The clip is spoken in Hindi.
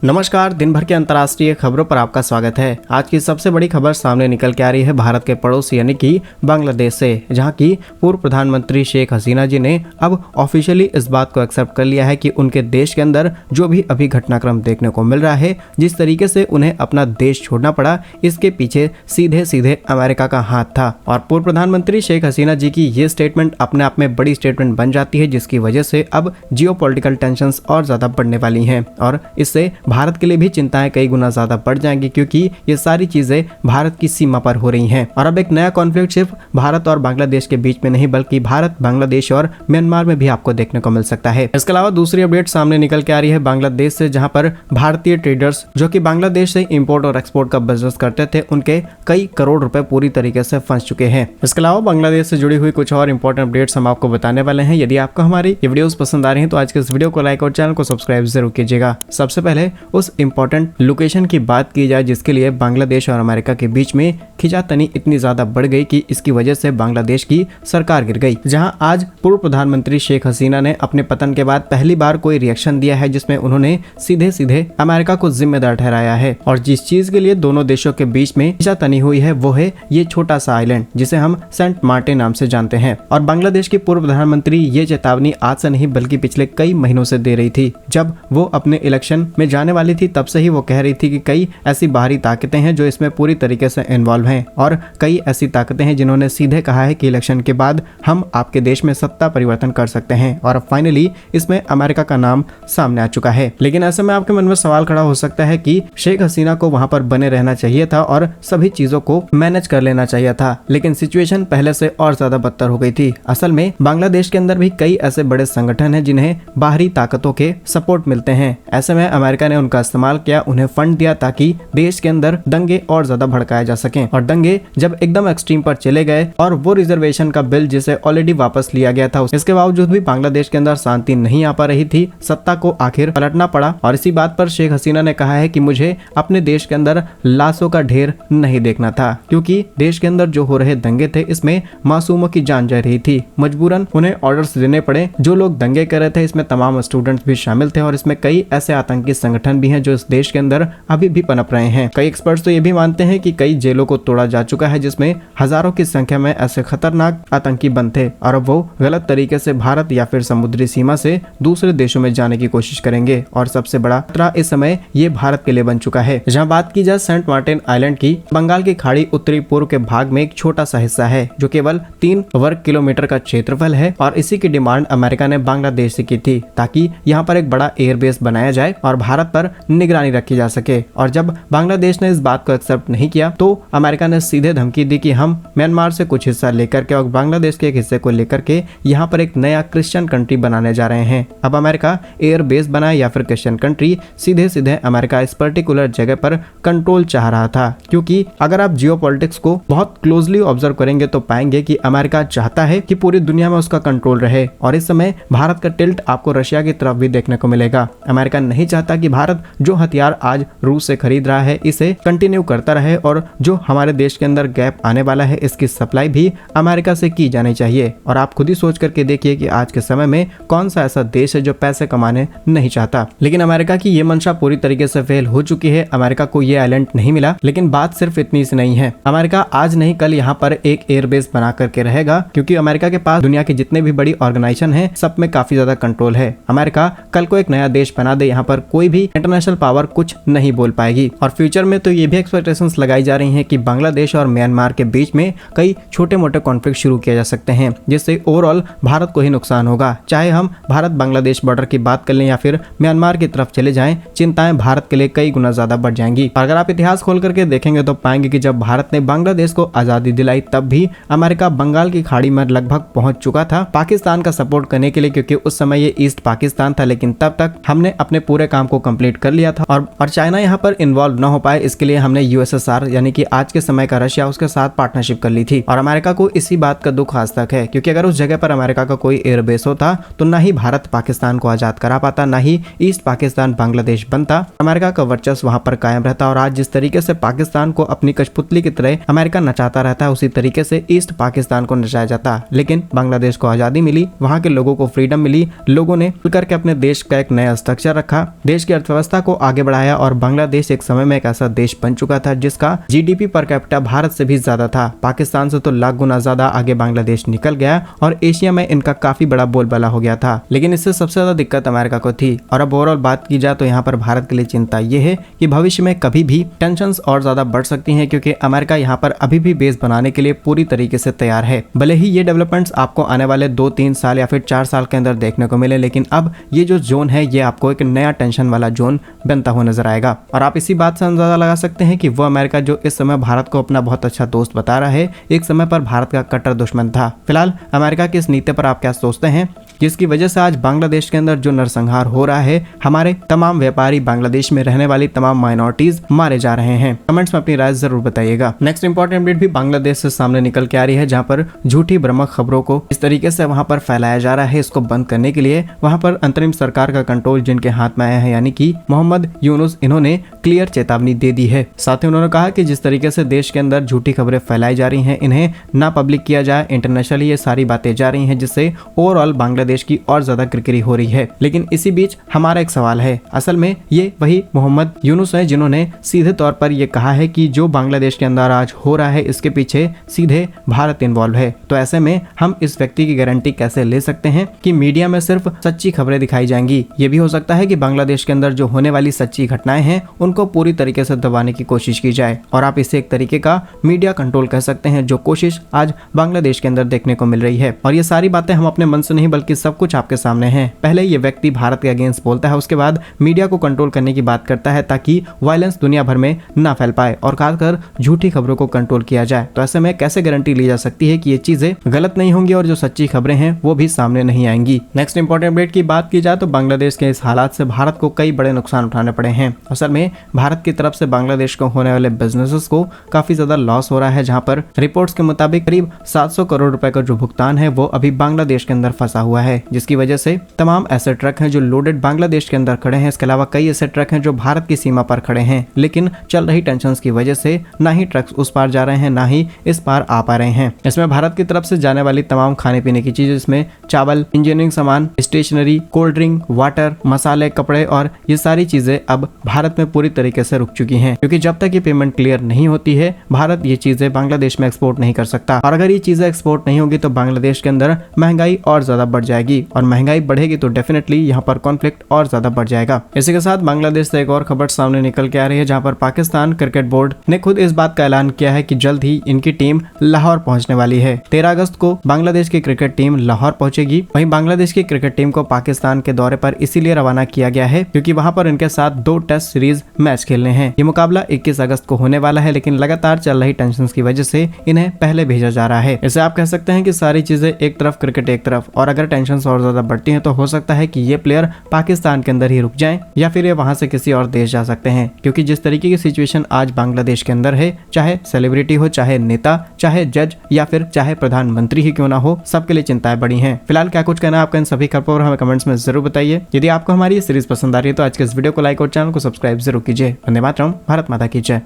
नमस्कार। दिन भर के अंतर्राष्ट्रीय खबरों पर आपका स्वागत है। आज की सबसे बड़ी खबर सामने निकल के आ रही है भारत के पड़ोस यानी कि बांग्लादेश से, जहां की पूर्व प्रधानमंत्री शेख हसीना जी ने अब ऑफिशियली इस बात को एक्सेप्ट कर लिया है कि उनके देश के अंदर जो भी अभी घटनाक्रम देखने को मिल रहा है, जिस तरीके से उन्हें अपना देश छोड़ना पड़ा, इसके पीछे सीधे सीधे अमेरिका का हाथ था। और पूर्व प्रधानमंत्री शेख हसीना जी की ये स्टेटमेंट अपने आप में बड़ी स्टेटमेंट बन जाती है, जिसकी वजह से अब जियोपॉलिटिकल टेंशंस और ज्यादा बढ़ने वाली हैं और इससे भारत के लिए भी चिंताएं कई गुना ज्यादा बढ़ जाएंगी, क्योंकि ये सारी चीजें भारत की सीमा पर हो रही हैं। और अब एक नया कॉन्फ्लिक्ट सिर्फ भारत और बांग्लादेश के बीच में नहीं, बल्कि भारत, बांग्लादेश और म्यांमार में भी आपको देखने को मिल सकता है। इसके अलावा दूसरी अपडेट सामने निकल के आ रही है बांग्लादेश से, जहां पर भारतीय ट्रेडर्स जो कि बांग्लादेश से इंपोर्ट और एक्सपोर्ट का बिजनेस करते थे, उनके कई करोड़ रुपए पूरी तरीके से फंस चुके हैं। इसके अलावा बांग्लादेश से जुड़ी हुई कुछ और इंपॉर्टेंट अपडेट्स हम आपको बताने वाले हैं। यदि आपको हमारी ये वीडियोस पसंद आ रही हैं तो आज के इस वीडियो को लाइक और चैनल को सब्सक्राइब जरूर कीजिएगा। सबसे पहले उस इंपॉर्टेंट लोकेशन की बात की जाए जिसके लिए बांग्लादेश और अमेरिका के बीच में खिंचातानी इतनी ज्यादा बढ़ गई कि इसकी वजह से बांग्लादेश की सरकार गिर गई। जहां आज पूर्व प्रधानमंत्री शेख हसीना ने अपने पतन के बाद पहली बार कोई रिएक्शन दिया है, जिसमें उन्होंने सीधे सीधे अमेरिका को जिम्मेदार ठहराया है। और जिस चीज के लिए दोनों देशों के बीच में खिंचातानी हुई है वो है ये छोटा सा आइलैंड जिसे हम सेंट मार्टिन नाम से जानते हैं। और बांग्लादेश की पूर्व प्रधानमंत्री ये चेतावनी आज से नहीं बल्कि पिछले कई महीनों से दे रही थी। जब वो अपने इलेक्शन में जाने वाली थी तब से ही वो कह रही थी कि कई ऐसी बाहरी ताकतें हैं जो इसमें पूरी तरीके से इन्वॉल्व हैं, और कई ऐसी ताकतें हैं जिन्होंने सीधे कहा है कि इलेक्शन के बाद हम आपके देश में सत्ता परिवर्तन कर सकते हैं। और अब फाइनली इसमें अमेरिका का नाम सामने आ चुका है। लेकिन ऐसे में आपके मन में सवाल खड़ा हो सकता है कि शेख हसीना को वहां पर बने रहना चाहिए था और सभी चीजों को मैनेज कर लेना चाहिए था, लेकिन सिचुएशन पहले से और ज्यादा बदतर हो गई थी। असल में बांग्लादेश के अंदर भी कई ऐसे बड़े संगठन हैं जिन्हें बाहरी ताकतों के सपोर्ट मिलते हैं। ऐसे में अमेरिका ने उनका इस्तेमाल किया, उन्हें फंड दिया ताकि देश के अंदर दंगे और ज्यादा भड़काए जा सकें। और दंगे जब एकदम एक्सट्रीम पर चले गए और वो रिजर्वेशन का बिल जिसे ऑलरेडी वापस लिया गया था, इसके बावजूद भी बांग्लादेश के अंदर शांति नहीं आ पा रही थी, सत्ता को आखिर पलटना पड़ा। और इसी बात पर शेख हसीना ने कहा है कि मुझे अपने देश के अंदर लाशों का ढेर नहीं देखना था, क्योंकि देश के अंदर जो हो रहे दंगे थे इसमें मासूमों की जान जा रही थी। मजबूरन उन्हें ऑर्डर्स देने पड़े। जो लोग दंगे कर रहे थे इसमें तमाम स्टूडेंट्स भी शामिल थे और इसमें कई ऐसे आतंकी संगठन भी हैं जो इस देश के अंदर अभी भी पनप रहे हैं। कई एक्सपर्ट्स तो ये भी मानते हैं कि कई जेलों को तोड़ा जा चुका है जिसमें हजारों की संख्या में ऐसे खतरनाक आतंकी बंद थे और अब वो गलत तरीके से भारत या फिर समुद्री सीमा से दूसरे देशों में जाने की कोशिश करेंगे। और सबसे बड़ा खतरा इस समय ये भारत के लिए बन चुका है। जहां बात की जाए सेंट मार्टिन आइलैंड की, बंगाल की खाड़ी उत्तरी पूर्व के भाग में एक छोटा सा हिस्सा है जो केवल 3 वर्ग किलोमीटर का क्षेत्रफल है और इसी की डिमांड अमेरिका ने बांग्लादेश से की थी ताकि यहाँ पर एक बड़ा एयरबेस बनाया जाए और भारत पर निगरानी रखी जा सके। और जब बांग्लादेश ने इस बात को एक्सेप्ट नहीं किया तो अमेरिका ने सीधे धमकी दी कि हम म्यांमार से कुछ हिस्सा लेकर के और बांग्लादेश के एक हिस्से को लेकर के यहाँ पर एक नया क्रिश्चियन कंट्री बनाने जा रहे हैं। अब अमेरिका एयर बेस बनाए या फिर क्रिश्चियन कंट्री, सीधे सीधे अमेरिका इस पर्टिकुलर जगह पर कंट्रोल चाह रहा था, क्योंकि अगर आप जियोपॉलिटिक्स को बहुत क्लोजली ऑब्जर्व करेंगे तो पाएंगे कि अमेरिका चाहता है कि पूरी दुनिया में उसका कंट्रोल रहे। और इस समय भारत का टिल्ट आपको रशिया की तरफ भी देखने को मिलेगा। अमेरिका नहीं चाहता कि भारत जो हथियार आज रूस से खरीद रहा है इसे कंटिन्यू करता रहे, और जो हमारे देश के अंदर गैप आने वाला है इसकी सप्लाई भी अमेरिका से की जानी चाहिए। और आप खुद ही सोच करके देखिए कि आज के समय में कौन सा ऐसा देश है जो पैसे कमाने नहीं चाहता। लेकिन अमेरिका की ये मंशा पूरी तरीके से फेल हो चुकी है। अमेरिका को ये आइलैंड नहीं मिला। लेकिन बात सिर्फ इतनी सी नहीं है। अमेरिका आज नहीं कल यहाँ पर एक एयरबेस बना करके रहेगा, क्योंकि अमेरिका के पास दुनिया की जितने भी बड़ी ऑर्गेनाइजेशन है सब में काफी ज्यादा कंट्रोल है। अमेरिका कल को एक नया देश बना दे, यहाँ पर कोई भी इंटरनेशनल पावर कुछ नहीं बोल पाएगी। और फ्यूचर में तो ये भी एक्सपेक्टेशंस लगाई जा रही हैं कि बांग्लादेश और म्यांमार के बीच में कई छोटे मोटे कॉन्फ्लिक्ट शुरू किए जा सकते हैं, जिससे ओवरऑल भारत को ही नुकसान होगा। चाहे हम भारत बांग्लादेश बॉर्डर की बात कर लें या फिर म्यांमार की तरफ चले जाएं, चिंताएं भारत के लिए कई गुना ज्यादा बढ़ जाएंगी। अगर आप इतिहास खोल करके देखेंगे तो पाएंगे कि जब भारत ने बांग्लादेश को आजादी दिलाई तब भी अमेरिका बंगाल की खाड़ी में लगभग पहुंच चुका था पाकिस्तान का सपोर्ट करने के लिए, क्योंकि उस समय ये ईस्ट पाकिस्तान था। लेकिन तब तक हमने अपने पूरे काम को कंप्लीट कर लिया था और चाइना यहाँ पर इन्वॉल्व न हो पाए, इसके लिए हमने यूएसएसआर यानी कि आज के के समय का रशिया उसके साथ पार्टनरशिप कर ली थी। और अमेरिका को इसी बात का दुख आज तक है, क्योंकि अगर उस जगह पर अमेरिका का कोई एयरबेस होता तो ना ही भारत पाकिस्तान को आजाद करा पाता, ना ही ईस्ट पाकिस्तान बांग्लादेश बनता। अमेरिका का वर्चस्व वहां पर कायम रहता। और आज जिस तरीके से पाकिस्तान को अपनी कठपुतली की तरह अमेरिका नचाता रहता है, उसी तरीके से ईस्ट पाकिस्तान को नचाया जाता। लेकिन बांग्लादेश को आजादी मिली, वहां के लोगों को फ्रीडम मिली, लोगों ने मिलकर के अपने देश का एक नया स्ट्रक्चर रखा, देश की अर्थव्यवस्था को आगे बढ़ाया। और बांग्लादेश एक समय में एक ऐसा देश बन चुका था जिसका जीडीपी पर कैपिटा भारत से भी ज्यादा था। पाकिस्तान से तो लाख गुना ज्यादा आगे बांग्लादेश निकल गया और एशिया में इनका काफी बड़ा बोलबाला हो गया था। लेकिन इससे सबसे ज्यादा दिक्कत अमेरिका को थी। और अब ओवरऑल बात की जाए तो यहाँ पर भारत के लिए चिंता ये है कि भविष्य में कभी भी टेंशंस और ज्यादा बढ़ सकती हैं, क्योंकि अमेरिका यहाँ पर अभी भी बेस बनाने के लिए पूरी तरीके से तैयार है। भले ही ये डेवलपमेंट्स आपको आने वाले 2-3 साल या फिर 4 साल के अंदर देखने को मिले, लेकिन अब ये जो जोन है ये आपको एक नया टेंशन वाला जोन बनता हुआ नजर आएगा। और आप इसी बात से अंदाजा लगा सकते हैं कि वो अमेरिका जो इस समय भारत को अपना बहुत अच्छा दोस्त बता रहा है, एक समय पर भारत का कट्टर दुश्मन था। फिलहाल अमेरिका की इस नीति पर आप क्या सोचते हैं, जिसकी वजह से आज बांग्लादेश के अंदर जो नरसंहार हो रहा है, हमारे तमाम व्यापारी, बांग्लादेश में रहने वाली तमाम माइनॉरिटीज मारे जा रहे हैं? कमेंट्स में अपनी राय जरूर बताइएगा। नेक्स्ट इंपॉर्टेंट अपडेट भी बांग्लादेश से सामने निकल के आ रही है, जहां पर झूठी भ्रामक खबरों को इस तरीके से वहां पर फैलाया जा रहा है। इसको बंद करने के लिए वहां पर अंतरिम सरकार का कंट्रोल जिनके हाथ में आया है, यानी कि मोहम्मद यूनुस, इन्होंने क्लियर चेतावनी दे दी है। साथ ही उन्होंने कहा कि जिस तरीके से देश के अंदर झूठी खबरें फैलाई जा रही हैं, इन्हें ना पब्लिक किया जाए। इंटरनेशनली ये सारी बातें जा रही हैं, जिससे ओवरऑल बांग्लादेश की और ज्यादा किरकिरी हो रही है। लेकिन इसी बीच हमारा एक सवाल है, असल में ये वही मोहम्मद यूनुस है जिन्होंने सीधे तौर पर ये कहा है कि जो बांग्लादेश के अंदर आज हो रहा है इसके पीछे सीधे भारत इन्वॉल्व है। तो ऐसे में हम इस व्यक्ति की गारंटी कैसे ले सकते हैं कि मीडिया में सिर्फ सच्ची खबरें दिखाई जाएंगी? ये भी हो सकता है कि बांग्लादेश के अंदर जो होने वाली सच्ची घटनाएं हैं उनको पूरी तरीके से दबाने की कोशिश की जाए। और आप इसे एक तरीके का मीडिया कंट्रोल कह सकते हैं, जो कोशिश आज बांग्लादेश के अंदर देखने को मिल रही है। और ये सारी बातें हम अपने मन से नहीं, बल्कि सब कुछ आपके सामने है। पहले ये व्यक्ति भारत के अगेंस्ट बोलता है, उसके बाद मीडिया को कंट्रोल करने की बात करता है ताकि वायलेंस दुनिया भर में ना फैल पाए और खासकर झूठी खबरों को कंट्रोल किया जाए। तो ऐसे में कैसे गारंटी ली जा सकती है कि ये चीजें गलत नहीं होंगी और जो सच्ची खबरें हैं वो भी सामने नहीं आएंगी? नेक्स्ट इंपॉर्टेंट अपडेट की बात की जाए तो बांग्लादेश के इस हालात से भारत को कई बड़े नुकसान उठाने पड़े हैं। असल में भारत की तरफ से बांग्लादेश को होने वाले बिजनेसेस को काफी ज्यादा लॉस हो रहा है, जहां पर रिपोर्ट्स के मुताबिक करीब 700 करोड़ रुपए का जो भुगतान है वो अभी बांग्लादेश के अंदर फंसा हुआ है, जिसकी वजह से तमाम ऐसे ट्रक हैं जो लोडेड बांग्लादेश के अंदर खड़े हैं। इसके अलावा कई ऐसे ट्रक हैं जो भारत की सीमा पर खड़े हैं, लेकिन चल रही टेंशंस की वजह से ना ही ट्रक्स उस पार जा रहे हैं, ना ही इस पार आ पा रहे हैं। इसमें भारत की तरफ से जाने वाली तमाम खाने पीने की चीजें, इसमें चावल, इंजीनियरिंग सामान, स्टेशनरी, कोल्ड ड्रिंक, वाटर, मसाले, कपड़े और ये सारी चीजें अब भारत में पूरी तरीके से रुक चुकी हैं, क्योंकि जब तक ये पेमेंट क्लियर नहीं होती है भारत ये चीजें बांग्लादेश में एक्सपोर्ट नहीं कर सकता। और अगर ये चीजें एक्सपोर्ट नहीं होगी तो बांग्लादेश के अंदर महंगाई और ज्यादा बढ़ जाएगी, और महंगाई बढ़ेगी तो डेफिनेटली यहाँ पर कॉन्फ्लिक्ट और ज्यादा बढ़ जाएगा। इसी के साथ बांग्लादेश से एक और खबर सामने निकल के आ रही है, जहाँ पर पाकिस्तान क्रिकेट बोर्ड ने खुद इस बात का ऐलान किया है कि जल्द ही इनकी टीम लाहौर पहुंचने वाली है। 13 अगस्त को बांग्लादेश की क्रिकेट टीम लाहौर पहुंचेगी। वहीं बांग्लादेश की क्रिकेट टीम को पाकिस्तान के दौरे पर इसीलिए रवाना किया गया है क्योंकि वहां पर इनके साथ 2 टेस्ट सीरीज मैच खेलने हैं। ये मुकाबला 21 अगस्त को होने वाला है, लेकिन लगातार चल रही टेंशन की वजह से इन्हें पहले भेजा जा रहा है। इसे आप कह सकते हैं कि सारी चीजें एक तरफ, क्रिकेट एक तरफ, और अगर टेंशन और ज्यादा बढ़ती है तो हो सकता है कि ये प्लेयर पाकिस्तान के अंदर ही रुक जाएं या फिर ये वहां से किसी और देश जा सकते हैं। क्योंकि जिस तरीके की सिचुएशन आज बांग्लादेश के अंदर है, चाहे सेलिब्रिटी हो, चाहे नेता, चाहे जज या फिर चाहे प्रधानमंत्री ही क्यों ना हो, सबके लिए चिंताएं बड़ी हैं। फिलहाल क्या कुछ कहना है आपका इन सभी खबरों पर हमें कमेंट्स में जरूर बताइए। यदि आपको हमारी ये सीरीज पसंद आ रही है तो आज के इस वीडियो को लाइक और चैनल को सब्सक्राइब जरूर कीजिए। वंदे मातरम, भारत माता की जय।